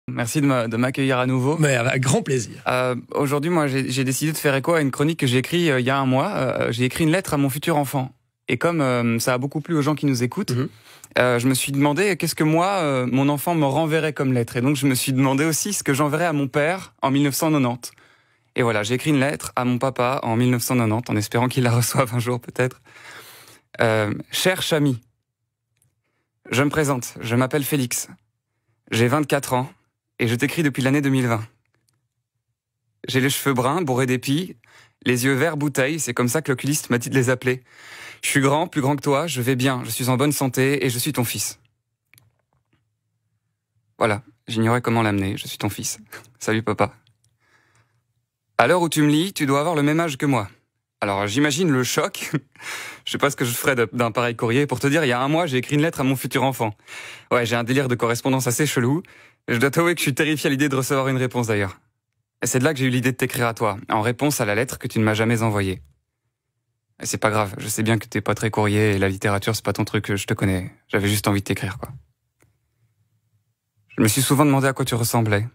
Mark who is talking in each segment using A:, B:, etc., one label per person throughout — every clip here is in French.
A: Merci de m'accueillir à nouveau.
B: Mais avec grand plaisir.
A: Aujourd'hui, moi, j'ai décidé de faire écho à une chronique que j'ai écrite il y a un mois. J'ai écrit une lettre à mon futur enfant. Et comme ça a beaucoup plu aux gens qui nous écoutent, je me suis demandé qu'est-ce que moi, mon enfant me renverrait comme lettre. Et donc, je me suis demandé aussi ce que j'enverrais à mon père en 1990. Et voilà, j'ai écrit une lettre à mon papa en 1990, en espérant qu'il la reçoive un jour peut-être. Cher Chami, je me présente, je m'appelle Félix. J'ai 24 ans. Et je t'écris depuis l'année 2020. J'ai les cheveux bruns, bourrés d'épis, les yeux verts bouteille, c'est comme ça que l'oculiste m'a dit de les appeler. Je suis grand, plus grand que toi, je vais bien, je suis en bonne santé et je suis ton fils. Voilà, j'ignorais comment l'amener, je suis ton fils. Salut papa. À l'heure où tu me lis, tu dois avoir le même âge que moi. Alors j'imagine le choc. Je sais pas ce que je ferais d'un pareil courrier. Pour te dire, il y a un mois, j'ai écrit une lettre à mon futur enfant. Ouais, j'ai un délire de correspondance assez chelou. Je dois t'avouer que je suis terrifié à l'idée de recevoir une réponse d'ailleurs. Et c'est de là que j'ai eu l'idée de t'écrire à toi, en réponse à la lettre que tu ne m'as jamais envoyée. Et c'est pas grave, je sais bien que t'es pas très courrier et la littérature c'est pas ton truc, je te connais. J'avais juste envie de t'écrire, quoi. Je me suis souvent demandé à quoi tu ressemblais.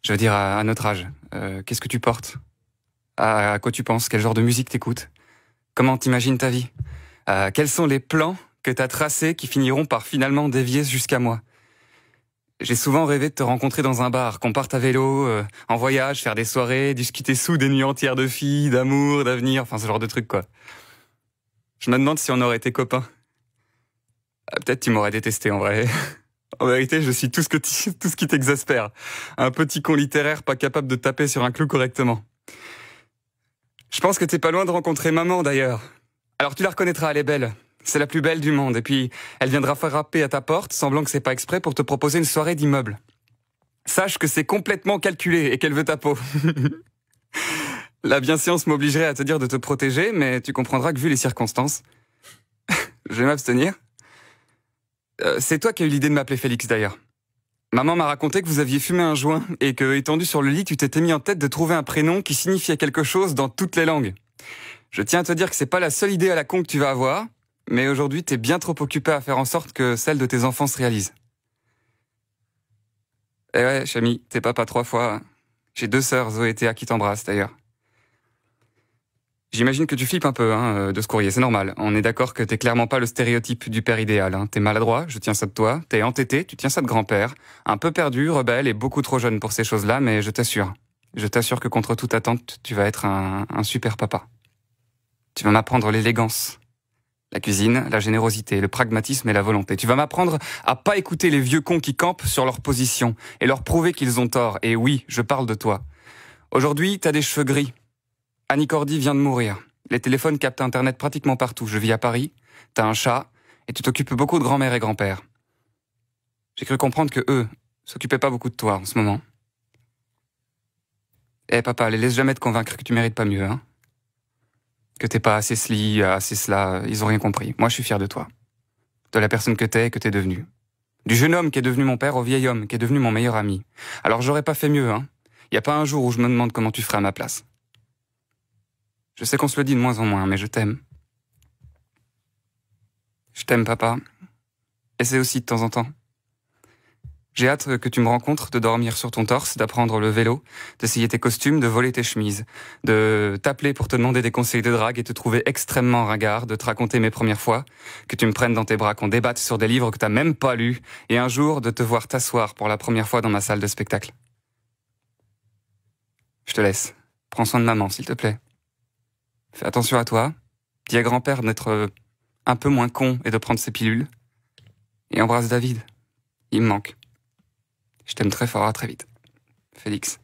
A: Je veux dire, à notre âge. Qu'est-ce que tu portes ? À quoi tu penses ? Quel genre de musique t'écoutes ? Comment t'imagines ta vie ? Quels sont les plans que t'as tracés qui finiront par finalement dévier jusqu'à moi ? J'ai souvent rêvé de te rencontrer dans un bar, qu'on parte à vélo, en voyage, faire des soirées, discuter sous des nuits entières de filles, d'amour, d'avenir, enfin ce genre de trucs, quoi. Je me demande si on aurait été copains. Peut-être tu m'aurais détesté, en vrai. En vérité, je suis tout ce qui t'exaspère. Un petit con littéraire pas capable de taper sur un clou correctement. Je pense que t'es pas loin de rencontrer maman, d'ailleurs. Alors tu la reconnaîtras, elle est belle. C'est la plus belle du monde. Et puis, elle viendra frapper à ta porte, semblant que c'est pas exprès, pour te proposer une soirée d'immeuble. Sache que c'est complètement calculé et qu'elle veut ta peau. La bienséance m'obligerait à te dire de te protéger, mais tu comprendras que vu les circonstances, je vais m'abstenir. C'est toi qui as eu l'idée de m'appeler Félix, d'ailleurs. Maman m'a raconté que vous aviez fumé un joint et que, étendu sur le lit, tu t'étais mis en tête de trouver un prénom qui signifiait quelque chose dans toutes les langues. Je tiens à te dire que c'est pas la seule idée à la con que tu vas avoir, mais aujourd'hui, t'es bien trop occupé à faire en sorte que celle de tes enfants se réalise. Eh ouais, Chami, t'es papa 3 fois. J'ai 2 sœurs, Zoé et Théa, qui t'embrassent, d'ailleurs. J'imagine que tu flippes un peu, de ce courrier, c'est normal. On est d'accord que t'es clairement pas le stéréotype du père idéal, hein. T'es maladroit, je tiens ça de toi. T'es entêté, tu tiens ça de grand-père. Un peu perdu, rebelle et beaucoup trop jeune pour ces choses-là, mais je t'assure que contre toute attente, tu vas être un super papa. Tu vas m'apprendre l'élégance, la cuisine, la générosité, le pragmatisme et la volonté. Tu vas m'apprendre à pas écouter les vieux cons qui campent sur leur position et leur prouver qu'ils ont tort. Et oui, je parle de toi. Aujourd'hui, t'as des cheveux gris. Annie Cordy vient de mourir. Les téléphones captent Internet pratiquement partout. Je vis à Paris, t'as un chat et tu t'occupes beaucoup de grand-mère et grand-père. J'ai cru comprendre que eux s'occupaient pas beaucoup de toi en ce moment. Eh papa, les laisse jamais te convaincre que tu mérites pas mieux, hein. Que t'es pas assez celi, assez cela, ils ont rien compris. Moi, je suis fier de toi. De la personne que t'es et que t'es devenue. Du jeune homme qui est devenu mon père au vieil homme qui est devenu mon meilleur ami. Alors, j'aurais pas fait mieux, hein. Y a pas un jour où je me demande comment tu ferais à ma place. Je sais qu'on se le dit de moins en moins, mais je t'aime. Je t'aime, papa. Essaie aussi de temps en temps. J'ai hâte que tu me rencontres, de dormir sur ton torse, d'apprendre le vélo, d'essayer tes costumes, de voler tes chemises, de t'appeler pour te demander des conseils de drague et te trouver extrêmement ringard, de te raconter mes premières fois, que tu me prennes dans tes bras, qu'on débatte sur des livres que t'as même pas lus, et un jour de te voir t'asseoir pour la première fois dans ma salle de spectacle. Je te laisse. Prends soin de maman, s'il te plaît. Fais attention à toi. Dis à grand-père d'être un peu moins con et de prendre ses pilules. Et embrasse David. Il me manque. Je t'aime très fort, à très vite. Félix.